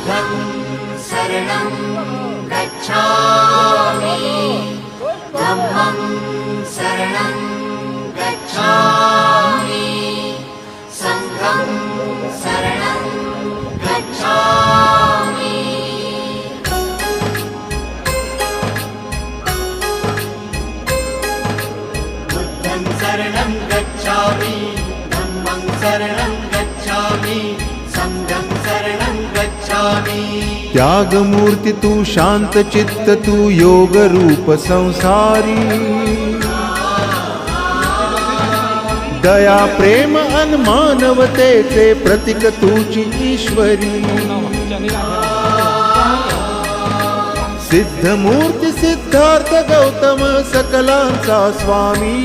बुद्धं शरणं गच्छामि धम्मं शरणं गच्छामि संघं शरणं गच्छामि बुद्धं शरणं गच्छामि धम्मं शरणं गच्छामि संघं शरणं गच्छामि। त्यागमूर्ती तू शांत चित्त तू योग रूप संसारी दया प्रेम अन मानवतेचे प्रतीक तुझी ईश्वरी सिद्धमूर्ती सिद्धार्थ गौतम सकलांचा स्वामी।